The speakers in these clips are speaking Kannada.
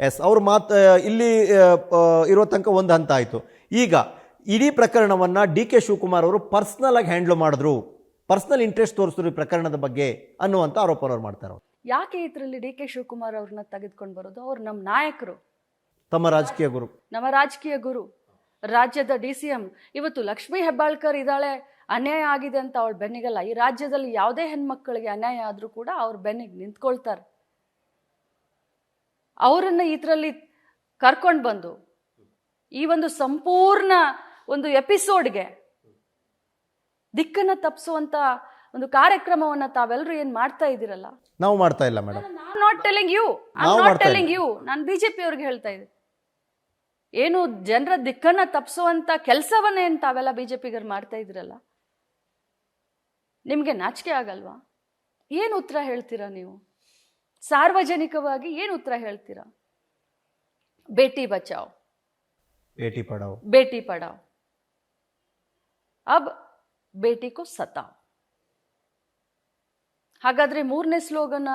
ಎಸ್, ಅವ್ರ ಮಾತು ಇಲ್ಲಿ ಇರೋ ತನಕ ಒಂದು ಹಂತ ಆಯಿತು. ಈಗ ಇಡೀ ಪ್ರಕರಣವನ್ನು ಡಿ ಕೆ ಶಿವಕುಮಾರ್ ಅವರು ಪರ್ಸ್ನಲ್ ಆಗಿ ಹ್ಯಾಂಡ್ಲ್ ಮಾಡಿದ್ರು, ಪರ್ಸ್ನಲ್ ಇಂಟ್ರೆಸ್ಟ್ ತೋರಿಸಿದ್ರು ಈ ಪ್ರಕರಣದ ಬಗ್ಗೆ ಅನ್ನುವಂಥ ಆರೋಪ ಅವ್ರು ಮಾಡ್ತಾರೆ. ಯಾಕೆ ಇದರಲ್ಲಿ ಡಿ ಕೆ ಶಿವಕುಮಾರ್ ಅವ್ರನ್ನ ತೆಗೆದುಕೊಂಡು ಬರೋದು? ಅವ್ರು ನಮ್ಮ ನಾಯಕರು, ನಮ್ಮ ರಾಜಕೀಯ ಗುರು, ರಾಜ್ಯದ DCM. ಇವತ್ತು ಲಕ್ಷ್ಮೀ ಹೆಬ್ಬಾಳ್ಕರ್ ಇದ್ದಾಳೆ, ಅನ್ಯಾಯ ಆಗಿದೆ ಅಂತ ಅವಳ ಬೆನ್ನಿಗಲ್ಲ. ಈ ರಾಜ್ಯದಲ್ಲಿ ಯಾವುದೇ ಹೆಣ್ಮಕ್ಳಿಗೆ ಅನ್ಯಾಯ ಆದರೂ ಕೂಡ ಅವ್ರ ಬೆನ್ನಿಗೆ ನಿಂತ್ಕೊಳ್ತಾರೆ. ಅವರನ್ನ ಇದರಲ್ಲಿ ಕರ್ಕೊಂಡು ಬಂದು ಈ ಒಂದು ಸಂಪೂರ್ಣ ಒಂದು ಎಪಿಸೋಡ್ಗೆ ದಿಕ್ಕನ್ನು ತಪ್ಪಿಸುವಂತ ಒಂದು ಕಾರ್ಯಕ್ರಮವನ್ನ ತಾವೆಲ್ಲರೂ ಏನ್ ಮಾಡ್ತಾ ಇದ್ದೀರಲ್ಲ. ನಾವು ಮಾಡ್ತಾ ಇಲ್ಲ ಮೇಡಮ್. ನಾಟ್ ಟೆಲಿಂಗ್ ಯು, ನಾನು BJP ಅವ್ರಿಗೆ ಹೇಳ್ತಾ ಇದ್ದೆ, ಏನು ಜನರ ದಿಕ್ಕನ್ನ ತಪ್ಪಿಸುವಂತ ಕೆಲಸವನ್ನ ಏನ್ ತಾವೆಲ್ಲ BJPಗರು ಮಾಡ್ತಾ ಇದ್ರಲ್ಲ, ನಿಮ್ಗೆ ನಾಚಿಕೆ ಆಗಲ್ವಾ? ಏನು ಉತ್ತರ ಹೇಳ್ತೀರಾ ನೀವು? ಸಾರ್ವಜನಿಕವಾಗಿ ಏನು ಉತ್ತರ ಹೇಳ್ತೀರಾ? ಬೇಟಿ ಬಚಾವ್, ಬೇಟಿ ಪಡಾವ್, ಅಬ್ ಬೇಟಿ ಕೋ ಸತಾವ್. ಹಾಗಾದ್ರೆ ಮೂರನೇ ಸ್ಲೋಗನ್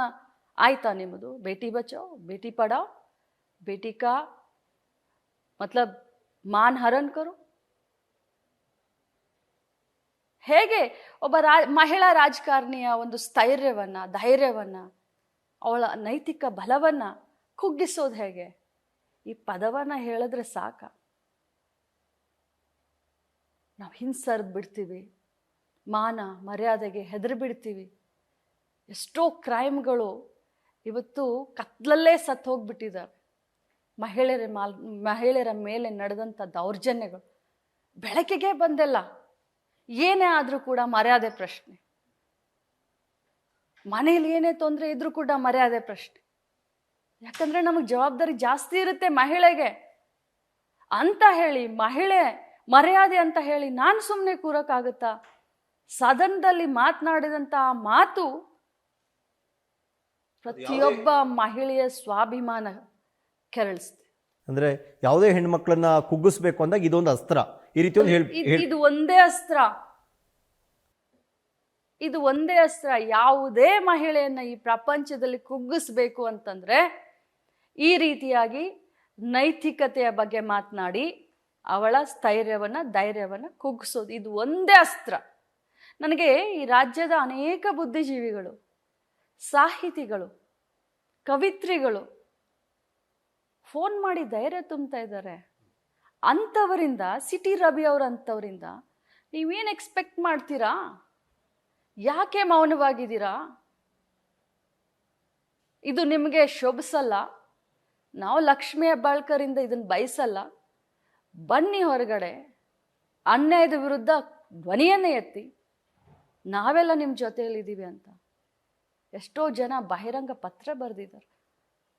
ಆಯ್ತಾ ನಿಮ್ಮದು? ಬೇಟಿ ಬಚಾವ್, ಬೇಟಿ ಪಡಾವ್, ಬೇಟಿ ಕಾ ಮತ್ಲಬ್ ಮಾನ್ ಹರನ್ ಕರೋ. ಹೇಗೆ ಒಬ್ಬ ಮಹಿಳಾ ರಾಜಕಾರಣಿಯ ಒಂದು ಸ್ಥೈರ್ಯವನ್ನ, ಧೈರ್ಯವನ್ನ, ಅವಳ ನೈತಿಕ ಬಲವನ್ನ ಕುಗ್ಗಿಸೋದು ಹೇಗೆ? ಈ ಪದವನ್ನ ಹೇಳಿದ್ರೆ ಸಾಕ, ನಾವು ಹಿಂಸರ್ದು ಬಿಡ್ತೀವಿ, ಮಾನ ಮರ್ಯಾದೆಗೆ ಹೆದರಿ ಬಿಡ್ತೀವಿ. ಎಷ್ಟೋ ಕ್ರೈಮ್ಗಳು ಇವತ್ತು ಕತ್ಲಲ್ಲೇ ಸತ್ತು ಹೋಗ್ಬಿಟ್ಟಿದ್ದಾವೆ. ಮಹಿಳೆಯರ ಮೇಲೆ ನಡೆದಂಥ ದೌರ್ಜನ್ಯಗಳು ಬೆಳಕಿಗೆ ಬಂದೆಲ್ಲ. ಏನೇ ಆದರೂ ಕೂಡ ಮರ್ಯಾದೆ ಪ್ರಶ್ನೆ, ಮನೇಲಿ ಏನೇ ತೊಂದರೆ ಇದ್ರೂ ಕೂಡ ಮರ್ಯಾದೆ ಪ್ರಶ್ನೆ. ಯಾಕಂದ್ರೆ ನಮಗೆ ಜವಾಬ್ದಾರಿ ಜಾಸ್ತಿ ಇರುತ್ತೆ ಮಹಿಳೆಗೆ ಅಂತ ಹೇಳಿ, ಮಹಿಳೆ ಮರ್ಯಾದೆ ಅಂತ ಹೇಳಿ ನಾನು ಸುಮ್ಮನೆ ಕೂರಕ್ಕಾಗತ್ತಾ? ಸದನದಲ್ಲಿ ಮಾತನಾಡಿದಂಥ ಮಾತು ಪ್ರತಿಯೊಬ್ಬ ಮಹಿಳೆಯ ಸ್ವಾಭಿಮಾನ ಕೆರಳಿಸ್ತೆ. ಅಂದ್ರೆ ಯಾವುದೇ ಹೆಣ್ಮಕ್ಳನ್ನ ಕುಗ್ಗಿಸ್ಬೇಕು ಅಂದಾಗ ಇದೊಂದು ಅಸ್ತ್ರ. ಈ ರೀತಿ ಇದು ಒಂದೇ ಅಸ್ತ್ರ, ಇದು ಒಂದೇ ಅಸ್ತ್ರ. ಯಾವುದೇ ಮಹಿಳೆಯನ್ನ ಈ ಪ್ರಪಂಚದಲ್ಲಿ ಕುಗ್ಗಿಸ್ಬೇಕು ಅಂತಂದ್ರೆ ಈ ರೀತಿಯಾಗಿ ನೈತಿಕತೆಯ ಬಗ್ಗೆ ಮಾತನಾಡಿ ಅವಳ ಸ್ಥೈರ್ಯವನ್ನ, ಧೈರ್ಯವನ್ನ ಕುಗ್ಗಿಸೋದು, ಇದು ಒಂದೇ ಅಸ್ತ್ರ. ನನಗೆ ಈ ರಾಜ್ಯದ ಅನೇಕ ಬುದ್ಧಿಜೀವಿಗಳು, ಸಾಹಿತಿಗಳು, ಕವಿತ್ರಿಗಳು ಫೋನ್ ಮಾಡಿ ಧೈರ್ಯ ತುಂಬ್ತಾ ಇದ್ದಾರೆ. ಅಂಥವರಿಂದ, ಸಿಟಿ ರವಿ ಅವರಂಥವರಿಂದ ನೀವೇನು ಎಕ್ಸ್ಪೆಕ್ಟ್ ಮಾಡ್ತೀರಾ? ಯಾಕೆ ಮೌನವಾಗಿದ್ದೀರಾ? ಇದು ನಿಮಗೆ ಶೋಭಿಸಲ್ಲ. ನಾವು ಲಕ್ಷ್ಮೀ ಹೆಬ್ಬಾಳ್ಕರಿಂದ ಇದನ್ನು ಬಯಸಲ್ಲ. ಬನ್ನಿ ಹೊರಗಡೆ, ಅನ್ಯಾಯದ ವಿರುದ್ಧ ಧ್ವನಿಯನ್ನೇ ಎತ್ತಿ, ನಾವೆಲ್ಲ ನಿಮ್ಮ ಜೊತೆಯಲ್ಲಿದ್ದೀವಿ ಅಂತ ಎಷ್ಟೋ ಜನ ಬಹಿರಂಗ ಪತ್ರ ಬರೆದಿದ್ದಾರೆ.